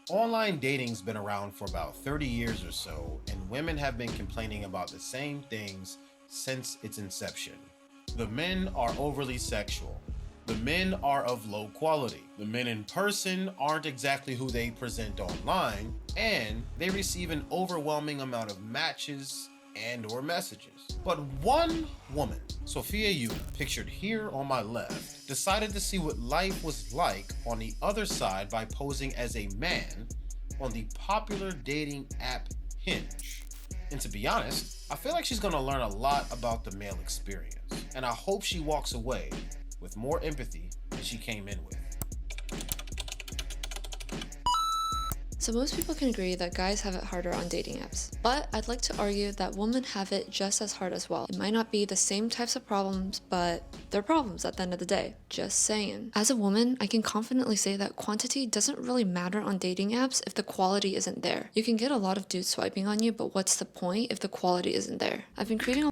Online dating's been around for about 30 years or so, and women have been complaining about the same things since its inception. The men are overly sexual. The men are of low quality. The men in person aren't exactly who they present online, and they receive an overwhelming amount of matches and or messages. But one woman, Sophia Yuna, pictured here on my left, decided to see what life was like on the other side by posing as a man on the popular dating app Hinge. And to be honest, I feel like she's gonna learn a lot about the male experience, and I hope she walks away with more empathy than she came in with. So most people can agree that guys have it harder on dating apps, but I'd like to argue that women have it just as hard as well. It might not be the same types of problems, but they're problems at the end of the day. Just saying. As a woman, I can confidently say that quantity doesn't really matter on dating apps if the quality isn't there. You can get a lot of dudes swiping on you, but what's the point if the quality isn't there? I've been creating a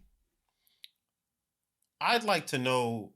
I'd like to know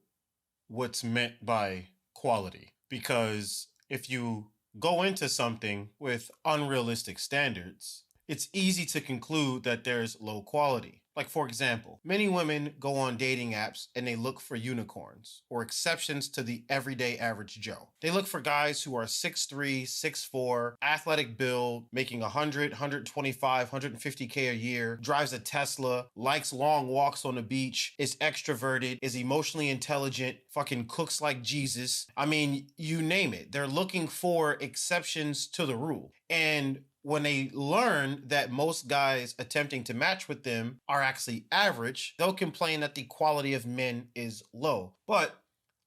what's meant by quality, because if you go into something with unrealistic standards, it's easy to conclude that there's low quality. Like, for example, many women go on dating apps and they look for unicorns or exceptions to the everyday average Joe. They look for guys who are 6'3", 6'4", athletic build, making 100, 125, 150K a year, drives a Tesla, likes long walks on the beach, is extroverted, is emotionally intelligent, fucking cooks like Jesus. I mean, you name it. They're looking for exceptions to the rule. And when they learn that most guys attempting to match with them are actually average, they'll complain that the quality of men is low. But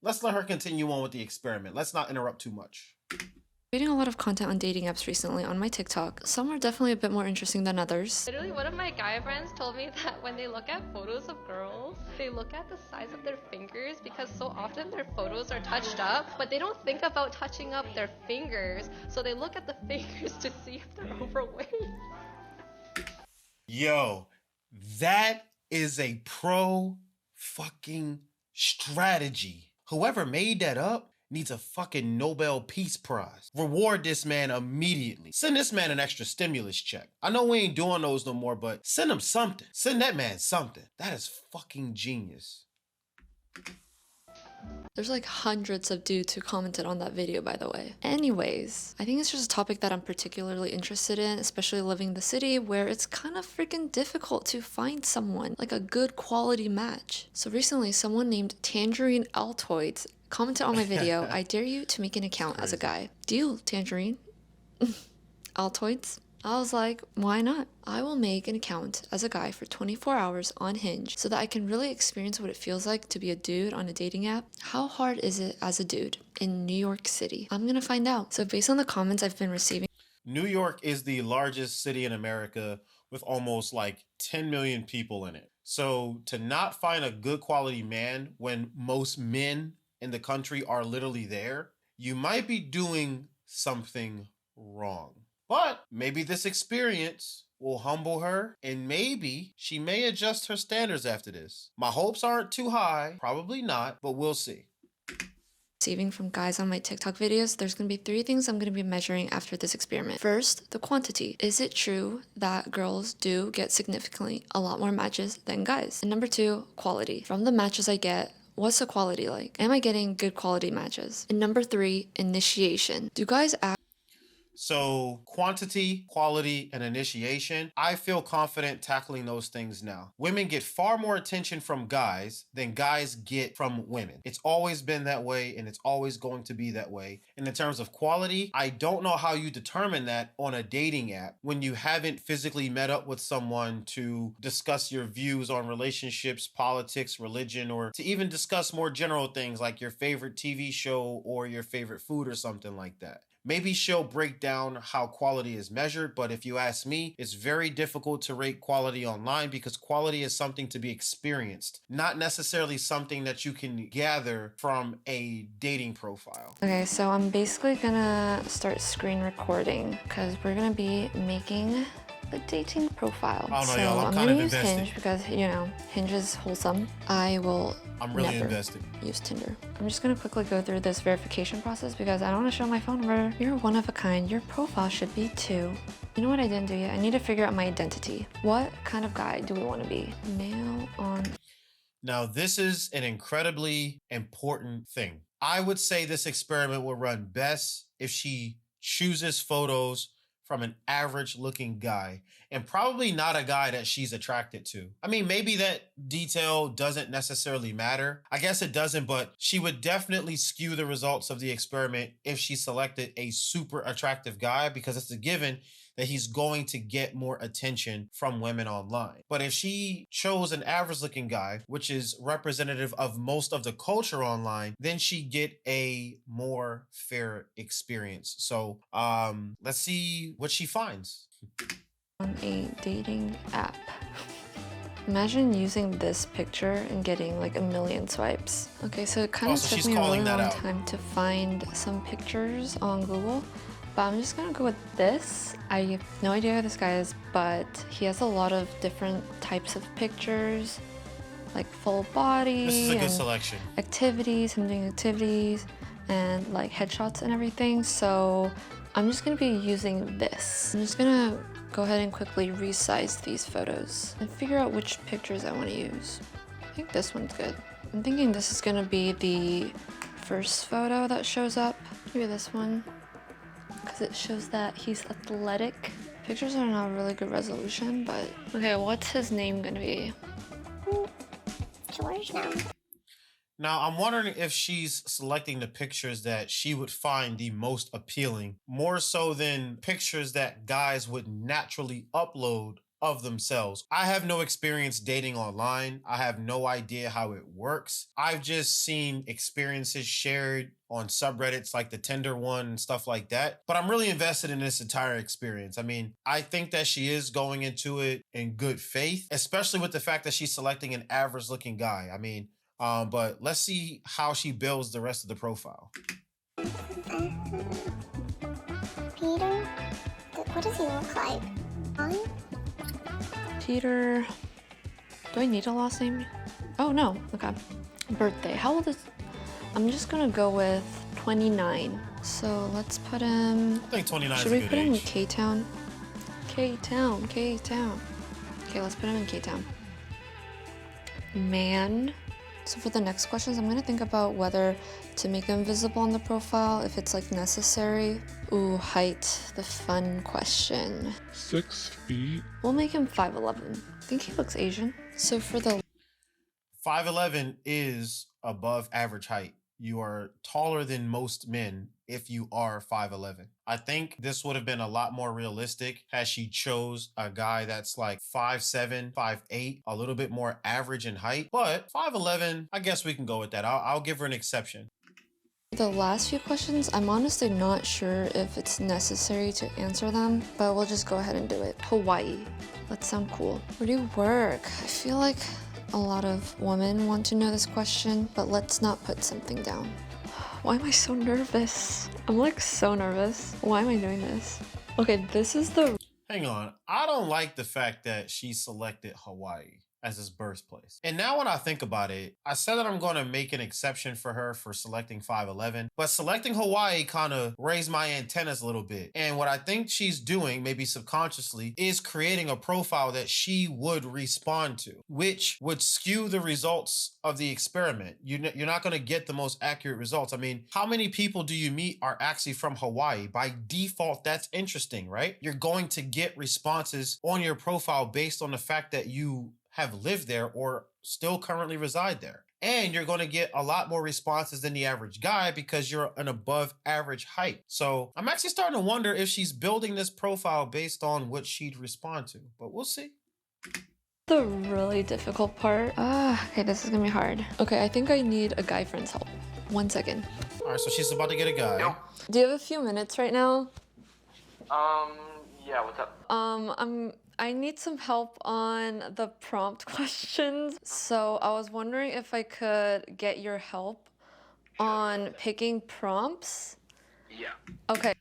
let's let her continue on with the experiment. Let's not interrupt too much. Reading a lot of content on dating apps recently on my TikTok. Some are definitely a bit more interesting than others. Literally, one of my guy friends told me that when they look at photos of girls, they look at the size of their fingers because so often their photos are touched up, but they don't think about touching up their fingers, so they look at the fingers to see if they're overweight. Yo, that is a pro fucking strategy. Whoever made that up needs a fucking Nobel Peace Prize. Reward this man immediately. Send this man an extra stimulus check. I know we ain't doing those no more, but send him something. Send that man something. That is fucking genius. There's like hundreds of dudes who commented on that video, by the way. Anyways, I think it's just a topic that I'm particularly interested in, especially living in the city where it's kind of freaking difficult to find someone, like a good quality match. So recently, someone named Tangerine Altoids commented on my video, I dare you to make an account as a guy. Deal, Tangerine. Altoids. I was like, why not? I will make an account as a guy for 24 hours on Hinge so that I can really experience what it feels like to be a dude on a dating app. How hard is it as a dude in New York City? I'm gonna find out. So based on the comments I've been receiving, New York is the largest city in America with almost like 10 million people in it. So to not find a good quality man when most men in the country are literally there, you might be doing something wrong. But maybe this experience will humble her, and maybe she may adjust her standards after this. My hopes aren't too high, probably not, but we'll see. receiving from guys on my TikTok videos, there's going to be 3 things I'm going to be measuring after this experiment. First, the quantity. Is it true that girls do get significantly a lot more matches than guys? And number 2, quality. From the matches I get, what's the quality like? Am I getting good quality matches? And number 3, initiation. Do guys act So quantity, quality, and initiation, I feel confident tackling those things now. Women get far more attention from guys than guys get from women. It's always been that way, and it's always going to be that way. And in terms of quality, I don't know how you determine that on a dating app when you haven't physically met up with someone to discuss your views on relationships, politics, religion, or to even discuss more general things like your favorite TV show or your favorite food or something like that. Maybe she'll break down how quality is measured, but if you ask me, it's very difficult to rate quality online because quality is something to be experienced, not necessarily something that you can gather from a dating profile. Okay, so I'm basically gonna start screen recording because we're gonna be making a dating profile. I don't know, So y'all. I'm I'm kind gonna of use invested. Hinge because, you know, Hinge is wholesome. I will I'm really never invested. use Tinder. I'm just gonna quickly go through this verification process because I don't want to show my phone number. You're one of a kind. Your profile should be too. You know what I didn't do yet? I need to figure out my identity. What kind of guy do we want to be? Male on... Now, this is an incredibly important thing. I would say this experiment will run best if she chooses photos from an average looking guy and probably not a guy that she's attracted to. I mean, maybe that detail doesn't necessarily matter. I guess it doesn't, but she would definitely skew the results of the experiment if she selected a super attractive guy, because it's a given that he's going to get more attention from women online. But if she chose an average looking guy, which is representative of most of the culture online, then she get a more fair experience. So let's see what she finds. On a dating app. Imagine using this picture and getting like a million swipes. Okay, so it kind of took me a really long time to find some pictures on Google, but I'm just gonna go with this. I have no idea who this guy is, but he has a lot of different types of pictures, like full body. This is a good selection. Activities, him doing activities, and like headshots and everything. So I'm just gonna be using this. I'm just gonna go ahead and quickly resize these photos and figure out which pictures I want to use. I think this one's good. I'm thinking this is gonna be the first photo that shows up. Maybe this one, because it shows that he's athletic. Pictures are not really good resolution, but okay, what's his name gonna be? George now. Now, I'm wondering if she's selecting the pictures that she would find the most appealing, more so than pictures that guys would naturally upload of themselves. I have no experience dating online. I have no idea how it works. I've just seen experiences shared on subreddits like the Tinder one and stuff like that. But I'm really invested in this entire experience. I mean, I think that she is going into it in good faith, especially with the fact that she's selecting an average looking guy. I mean, but let's see how she builds the rest of the profile. Peter? What does he look like? Huh? Peter. Do I need a last name? Oh no, okay. Birthday. How old is... I'm just gonna go with 29. So let's put him... I think 29 Should is a we good put him in age. K-Town? K-Town, K-Town. Okay, let's put him in K-Town. Man. So for the next questions, I'm gonna think about whether to make him visible on the profile, if it's like necessary. Ooh, height, the fun question. 6 feet. We'll make him 5'11". I think he looks Asian. So for the 5'11" is above average height. You are taller than most men if you are 5'11". I think this would have been a lot more realistic had she chose a guy that's like 5'7", 5'8", a little bit more average in height. But 5'11", I guess we can go with that. I'll give her an exception. The last few questions, I'm honestly not sure if it's necessary to answer them, but we'll just go ahead and do it. Hawaii. That sounds cool. Where do you work? I feel like a lot of women want to know this question, but let's not put something down. Why am I so nervous? I'm like so nervous. Why am I doing this? Okay, this is the... Hang on. I don't like the fact that she selected Hawaii as his birthplace. And now when I think about it, I said that I'm going to make an exception for her for selecting 5'11", but selecting Hawaii kind of raised my antennas a little bit. And what I think she's doing, maybe subconsciously, is creating a profile that she would respond to, which would skew the results of the experiment. You're not going to get the most accurate results. I mean, how many people do you meet are actually from Hawaii? By default, that's interesting, right? You're going to get responses on your profile based on the fact that you have lived there or still currently reside there. And you're going to get a lot more responses than the average guy because you're an above average height. So I'm actually starting to wonder if she's building this profile based on what she'd respond to, but we'll see. The really difficult part. Okay, this is gonna be hard. Okay, I think I need a guy friend's help. 1 second. All right, so she's about to get a guy. Yo. Do you have a few minutes right now? Yeah, what's up? I need some help on the prompt questions. So I was wondering if I could get your help on picking prompts. Yeah. Okay.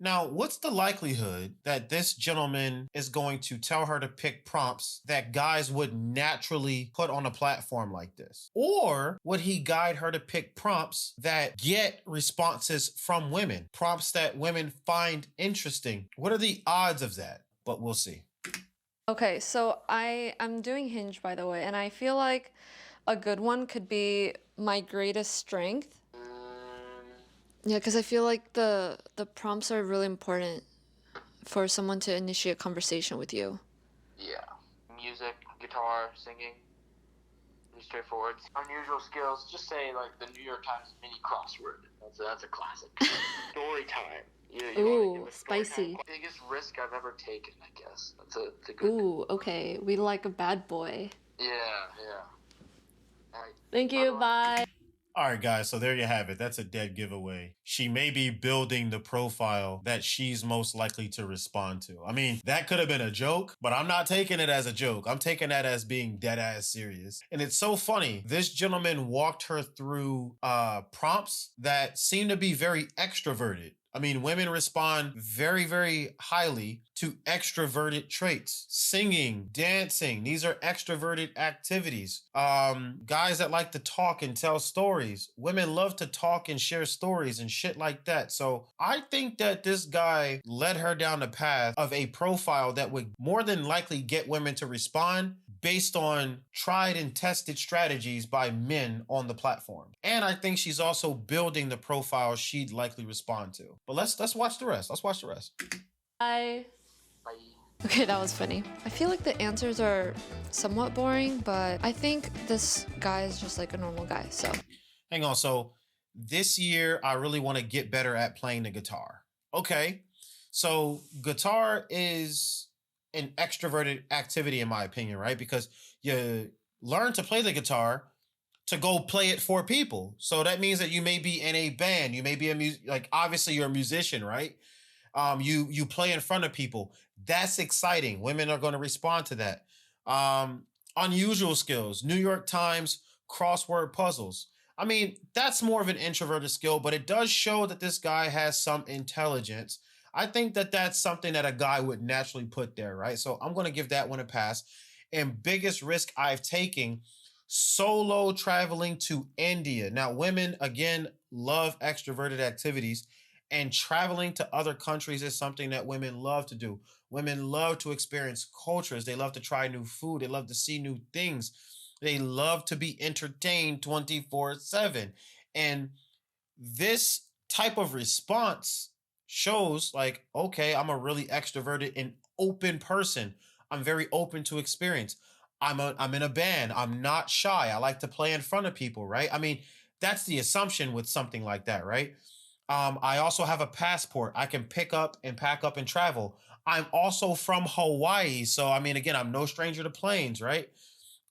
Now, what's the likelihood that this gentleman is going to tell her to pick prompts that guys would naturally put on a platform like this? Or would he guide her to pick prompts that get responses from women, prompts that women find interesting? What are the odds of that? But we'll see. Okay, so I'm doing Hinge, by the way, and I feel like a good one could be my greatest strength. Yeah, because I feel like the prompts are really important for someone to initiate conversation with you. Yeah. Music, guitar, singing. Pretty straightforward. Unusual skills, just say like the New York Times mini crossword. That's a classic. Story time. You Ooh, wanna give a story spicy. time? Biggest risk I've ever taken, I guess. That's a good. Ooh, okay. We like a bad boy. Yeah. All right. Thank you, bye. All right, guys, so there you have it. That's a dead giveaway. She may be building the profile that she's most likely to respond to. I mean, that could have been a joke, but I'm not taking it as a joke. I'm taking that as being dead ass serious. And it's so funny. This gentleman walked her through prompts that seem to be very extroverted. I mean, women respond very, very highly to extroverted traits. Singing, dancing, these are extroverted activities. Guys that like to talk and tell stories. Women love to talk and share stories and shit like that. So I think that this guy led her down the path of a profile that would more than likely get women to respond based on tried and tested strategies by men on the platform. And I think she's also building the profile she'd likely respond to. But let's watch the rest. Let's watch the rest. Bye. Bye. Okay, that was funny. I feel like the answers are somewhat boring, but I think this guy is just like a normal guy, so. Hang on. So this year, I really want to get better at playing the guitar. Okay. So guitar is an extroverted activity, in my opinion, right? Because you learn to play the guitar to go play it for people. So that means that you may be in a band, you may be like obviously you're a musician, right? You play in front of people. That's exciting. Women are going to respond to that. Unusual skills, New York Times crossword puzzles. I mean, that's more of an introverted skill, but it does show that this guy has some intelligence. I think that that's something that a guy would naturally put there, right? So I'm going to give that one a pass. And biggest risk I've taken, solo traveling to India. Now, women, again, love extroverted activities, and traveling to other countries is something that women love to do. Women love to experience cultures. They love to try new food. They love to see new things. They love to be entertained 24/7. And this type of response shows like, okay, I'm a really extroverted and open person. I'm very open to experience. I'm in a band. I'm not shy. I like to play in front of people, right? I mean, that's the assumption with something like that, right? I also have a passport. I can pick up and pack up and travel. I'm also from Hawaii. So, I mean, again, I'm no stranger to planes, right?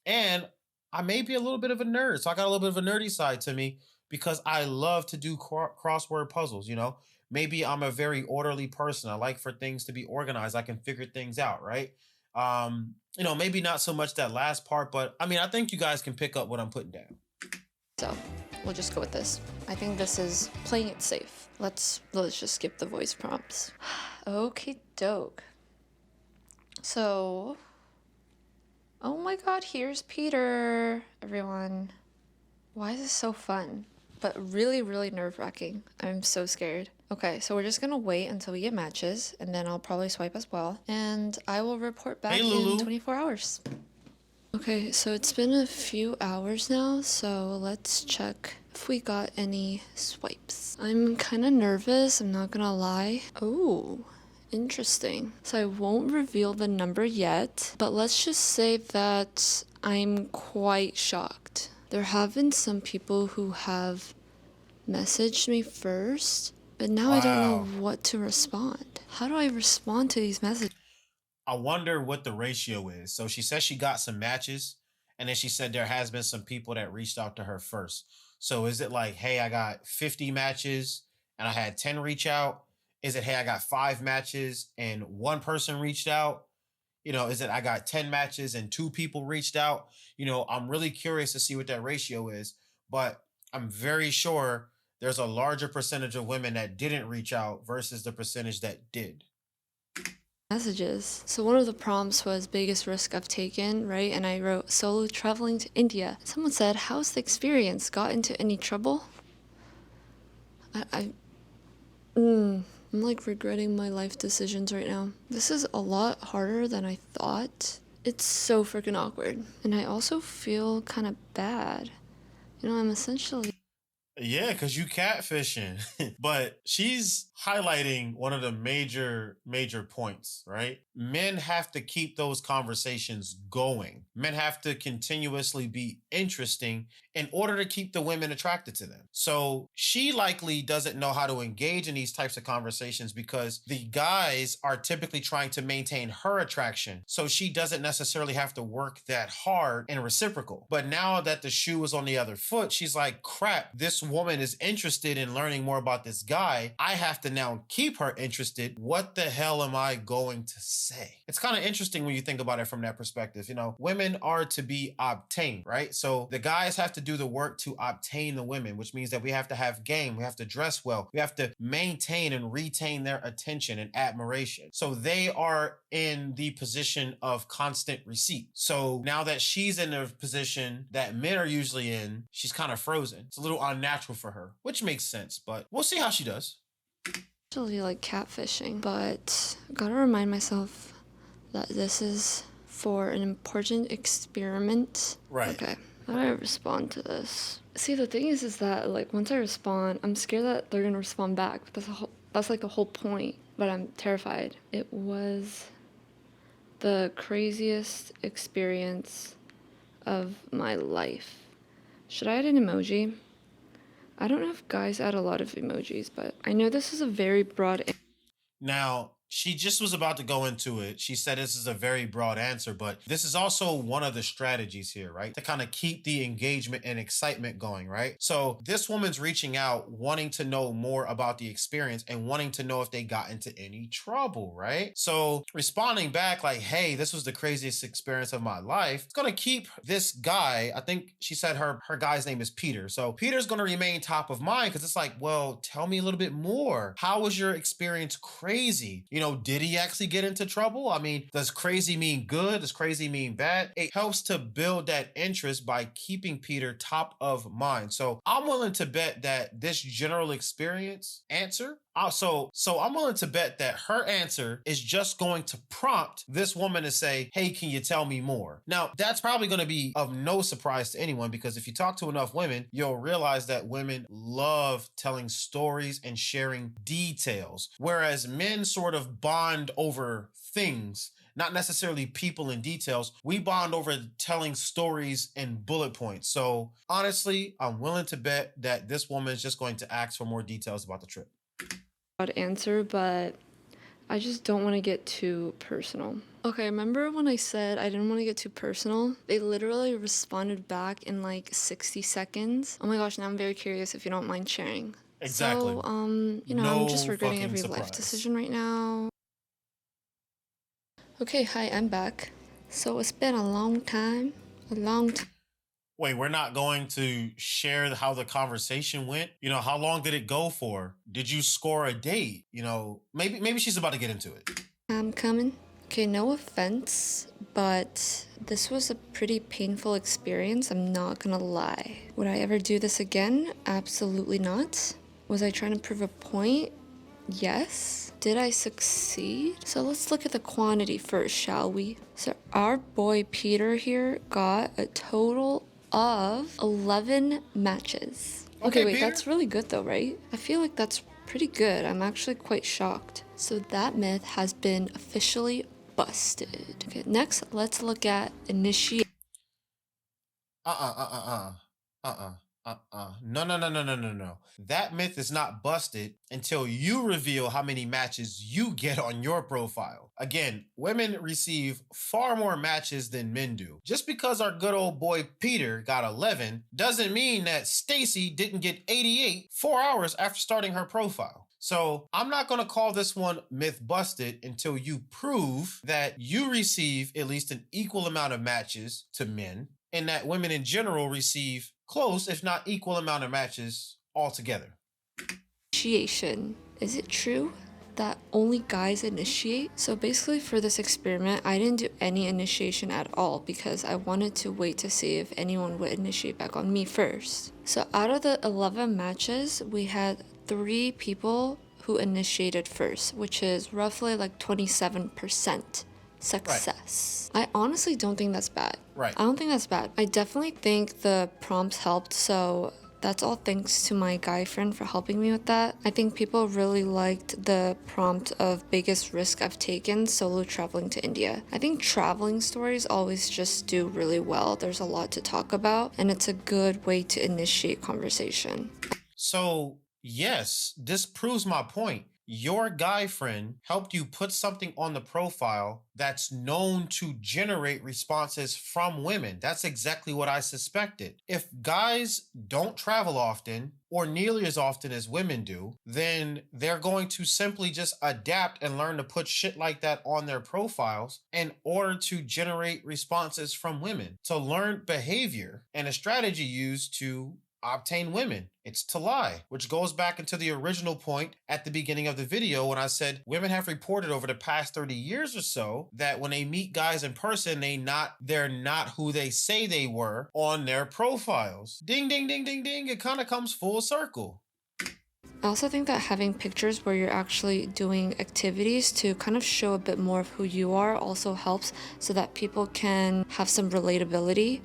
And I may be a little bit of a nerd. So I got a little bit of a nerdy side to me because I love to do crossword puzzles, you know? Maybe I'm a very orderly person. I like for things to be organized. I can figure things out, right? You know, maybe not so much that last part, but I mean, I think you guys can pick up what I'm putting down. So we'll just go with this. I think this is playing it safe. Let's just skip the voice prompts. Okay, doke. So, oh my god, here's Peter, everyone. Why is this so fun? But really, really nerve-wracking. I'm so scared. Okay, so we're just gonna wait until we get matches, and then I'll probably swipe as well. And I will report back Hey, in Lulu. 24 hours. Okay, so it's been a few hours now, so let's check if we got any swipes. I'm kind of nervous, I'm not gonna lie. Oh, interesting. So I won't reveal the number yet, but let's just say that I'm quite shocked. There have been some people who have messaged me first, but now I don't Wow. know what to respond. How do I respond to these messages? I wonder what the ratio is. So she says she got some matches, and then she said there has been some people that reached out to her first. So is it like, hey, I got 50 matches and I had 10 reach out? Is it, hey, I got 5 matches and 1 person reached out? You know, is it I got 10 matches and 2 people reached out? You know, I'm really curious to see what that ratio is, but I'm very sure there's a larger percentage of women that didn't reach out versus the percentage that did. Messages. So one of the prompts was biggest risk I've taken, right? And I wrote solo traveling to India. Someone said, how's the experience? Got into any trouble? I'm like regretting my life decisions right now. This is a lot harder than I thought. It's so freaking awkward. And I also feel kind of bad. You know, I'm essentially... Yeah, because you catfishing. But she's highlighting one of the major points, right? Men have to keep those conversations going. Men have to continuously be interesting in order to keep the women attracted to them. So she likely doesn't know how to engage in these types of conversations because the guys are typically trying to maintain her attraction. So she doesn't necessarily have to work that hard and reciprocal. But now that the shoe is on the other foot, she's like, crap, this woman is interested in learning more about this guy. I have to now keep her interested. What the hell am I going to say? It's kind of interesting when you think about it from that perspective. You know, women are to be obtained, right? So the guys have to do the work to obtain the women, which means that we have to have game. We have to dress well. We have to maintain and retain their attention and admiration. So they are in the position of constant receipt. So now that she's in a position that men are usually in, she's kind of frozen. It's a little unnatural for her, which makes sense, but we'll see how she does. Actually like catfishing, but I gotta remind myself that this is for an important experiment. Right. Okay. How do I respond to this? See, the thing is that like once I respond, I'm scared that they're gonna respond back. That's like the whole point. But I'm terrified. It was the craziest experience of my life. Should I add an emoji? I don't know if guys add a lot of emojis, but I know this is a very broad... Now, she just was about to go into it. She said this is a very broad answer, but this is also one of the strategies here, right? To kind of keep the engagement and excitement going, right? So this woman's reaching out, wanting to know more about the experience and wanting to know if they got into any trouble, right? So responding back like, hey, this was the craziest experience of my life. It's going to keep this guy, I think she said her guy's name is Peter. So Peter's going to remain top of mind because it's like, well, tell me a little bit more. How was your experience crazy? You know, did he actually get into trouble? I mean, does crazy mean good? Does crazy mean bad? It helps to build that interest by keeping Peter top of mind. So I'm willing to bet that this general experience answer, so I'm willing to bet that her answer is just going to prompt this woman to say, hey, can you tell me more? Now, that's probably going to be of no surprise to anyone because if you talk to enough women, you'll realize that women love telling stories and sharing details, whereas men sort of bond over things, not necessarily people and details. We bond over telling stories and bullet points. So honestly, I'm willing to bet that this woman is just going to ask for more details about the trip. Answer, but I just don't want to get too personal. Okay, remember when I said I didn't want to get too personal? They literally responded back in like 60 seconds. Oh my gosh, now I'm very curious if you don't mind sharing. Exactly. So, you know, No I'm just regretting fucking every life surprise. decision right now. Okay, hi, I'm back. So it's been a long time. Wait, we're not going to share how the conversation went? You know, how long did it go for? Did you score a date? You know, maybe she's about to get into it. I'm coming. Okay, no offense, but this was a pretty painful experience, I'm not gonna lie. Would I ever do this again? Absolutely not. Was I trying to prove a point? Yes. Did I succeed? So let's look at the quantity first, shall we? So our boy Peter here got a total of 11 matches. Okay, wait, Peter. that's really good though, right? I feel like that's pretty good. I'm actually quite shocked. So that myth has been officially busted. Okay, next, let's look at initiate. No. That myth is not busted until you reveal how many matches you get on your profile. Again, women receive far more matches than men do. Just because our good old boy Peter got 11 doesn't mean that Stacy didn't get 88 4 hours after starting her profile. So I'm not going to call this one myth busted until you prove that you receive at least an equal amount of matches to men and that women in general receive close, if not equal amount of matches altogether. initiation. Is it true that only guys initiate? So basically for this experiment, I didn't do any initiation at all because I wanted to wait to see if anyone would initiate back on me first. So out of the 11 matches, we had 3 people who initiated first, which is roughly like 27% success. I honestly don't think that's bad. Right. I don't think that's bad. I definitely think the prompts helped, so that's all thanks to my guy friend for helping me with that. I think people really liked the prompt of biggest risk I've taken solo traveling to India. I think traveling stories always just do really well. There's a lot to talk about, and it's a good way to initiate conversation. So, yes, this proves my point. Your guy friend helped you put something on the profile that's known to generate responses from women. That's exactly what I suspected. If guys don't travel often or nearly as often as women do, then they're going to simply just adapt and learn to put shit like that on their profiles in order to generate responses from women, to learn behavior and a strategy used to obtain women. It's to lie, which goes back into the original point at the beginning of the video when I said women have reported over the past 30 years or so that when they meet guys in person, they're not who they say they were on their profiles. Ding, ding, ding, ding, ding. It kind of comes full circle. I also think that having pictures where you're actually doing activities to kind of show a bit more of who you are also helps so that people can have some relatability.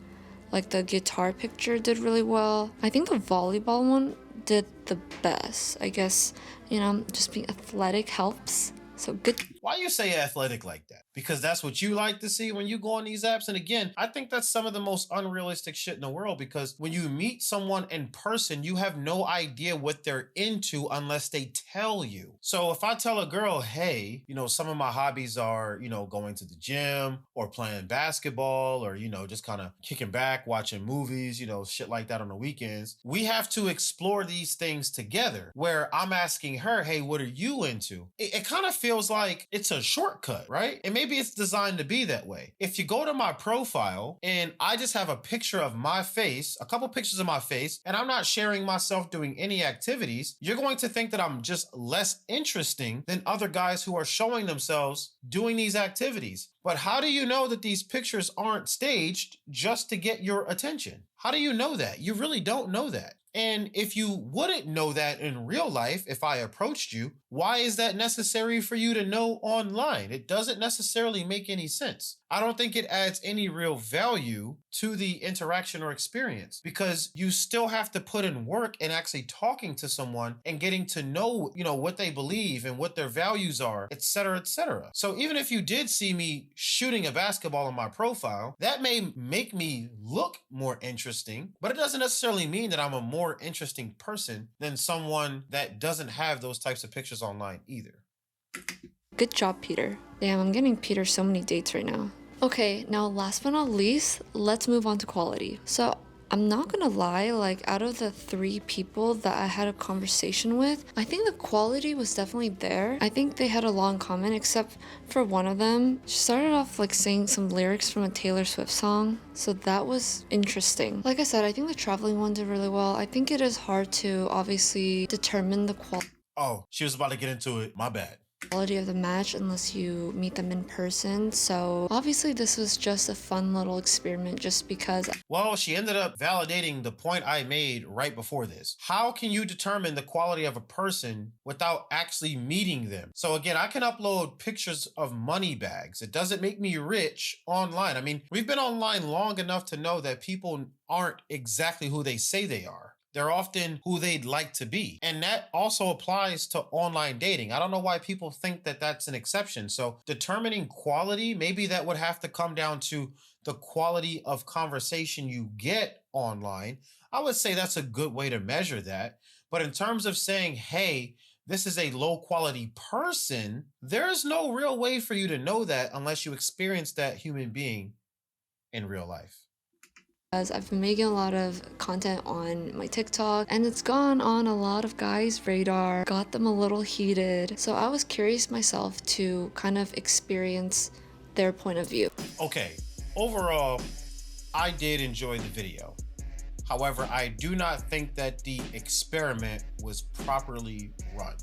Like the guitar picture did really well. I think the volleyball one did the best. I guess, just being athletic helps. So good. Why you say athletic like that? Because that's what you like to see when you go on these apps. And again, I think that's some of the most unrealistic shit in the world, because when you meet someone in person, you have no idea what they're into unless they tell you. So if I tell a girl, hey, some of my hobbies are, going to the gym or playing basketball or, just kind of kicking back, watching movies, shit like that on the weekends, we have to explore these things together, where I'm asking her, hey, what are you into? It kind of feels like it's a shortcut, right? And maybe it's designed to be that way. If you go to my profile and I just have a picture of my face, a couple pictures of my face, and I'm not sharing myself doing any activities, you're going to think that I'm just less interesting than other guys who are showing themselves doing these activities. But how do you know that these pictures aren't staged just to get your attention? How do you know that? You really don't know that. And if you wouldn't know that in real life, if I approached you, why is that necessary for you to know online? It doesn't necessarily make any sense. I don't think it adds any real value to the interaction or experience, because you still have to put in work in actually talking to someone and getting to know, what they believe and what their values are, etc., etc. So even if you did see me shooting a basketball on my profile, that may make me look more interesting, but it doesn't necessarily mean that I'm a more interesting person than someone that doesn't have those types of pictures online either. Good job, Peter. Damn, I'm getting Peter so many dates right now. Okay, now last but not least, let's move on to quality. So I'm not gonna lie, out of the 3 people that I had a conversation with, I think the quality was definitely there. I think they had a long comment, except for one of them. She started off saying some lyrics from a Taylor Swift song, so that was interesting. Like I said, I think the traveling one did really well. I think it is hard to obviously determine the quality. Oh, she was about to get into it. My bad. Quality of the match unless you meet them in person. So obviously this was just a fun little experiment just because. Well, she ended up validating the point I made right before this. How can you determine the quality of a person without actually meeting them? So again, I can upload pictures of money bags. It doesn't make me rich online. I mean, we've been online long enough to know that people aren't exactly who they say they are. They're often who they'd like to be. And that also applies to online dating. I don't know why people think that that's an exception. So determining quality, maybe that would have to come down to the quality of conversation you get online. I would say that's a good way to measure that. But in terms of saying, hey, this is a low quality person, there's no real way for you to know that unless you experience that human being in real life. I've been making a lot of content on my TikTok and it's gone on a lot of guys' radar, got them a little heated. So I was curious myself to kind of experience their point of view. Okay, overall, I did enjoy the video. However, I do not think that the experiment was properly run.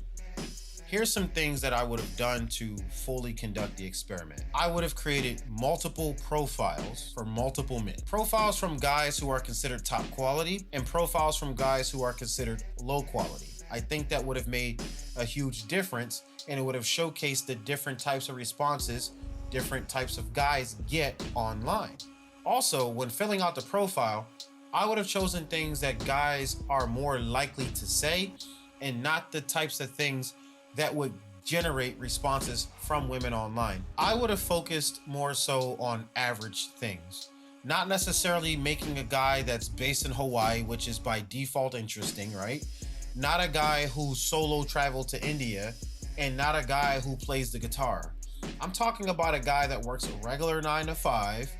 Here's some things that I would have done to fully conduct the experiment. I would have created multiple profiles for multiple men. Profiles from guys who are considered top quality and profiles from guys who are considered low quality. I think that would have made a huge difference, and it would have showcased the different types of responses different types of guys get online. Also, when filling out the profile, I would have chosen things that guys are more likely to say and not the types of things that would generate responses from women online. I would have focused more so on average things, not necessarily making a guy that's based in Hawaii, which is by default interesting, right? Not a guy who solo traveled to India, and not a guy who plays the guitar. I'm talking about a guy that works a regular 9 to 5,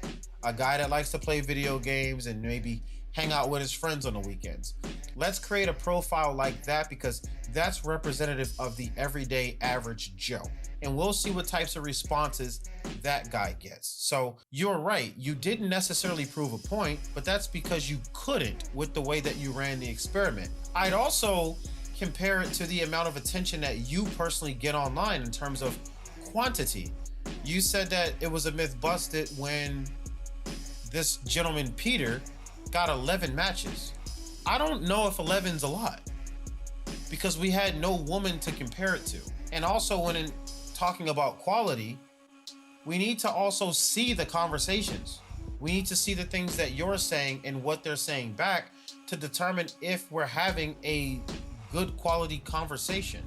a guy that likes to play video games and maybe hang out with his friends on the weekends. Let's create a profile like that because that's representative of the everyday average Joe. And we'll see what types of responses that guy gets. So you're right, you didn't necessarily prove a point, but that's because you couldn't with the way that you ran the experiment. I'd also compare it to the amount of attention that you personally get online in terms of quantity. You said that it was a myth busted when this gentleman, Peter, got 11 matches. I don't know if 11's a lot because we had no woman to compare it to. And also when talking about quality, we need to also see the conversations. We need to see the things that you're saying and what they're saying back to determine if we're having a good quality conversation.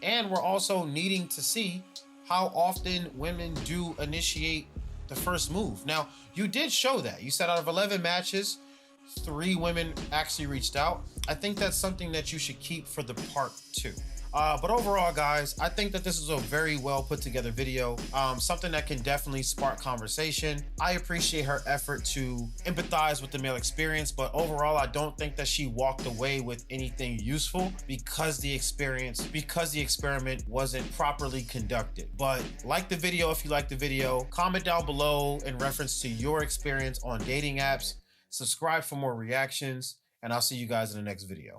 And we're also needing to see how often women do initiate the first move. Now, you did show that. You said out of 11 matches, 3 women actually reached out. I think that's something that you should keep for the part 2. But overall, guys, I think that this is a very well put together video. Something that can definitely spark conversation. I appreciate her effort to empathize with the male experience, but overall, I don't think that she walked away with anything useful because the experiment wasn't properly conducted. But like the video if you like the video, comment down below in reference to your experience on dating apps, subscribe for more reactions, and I'll see you guys in the next video.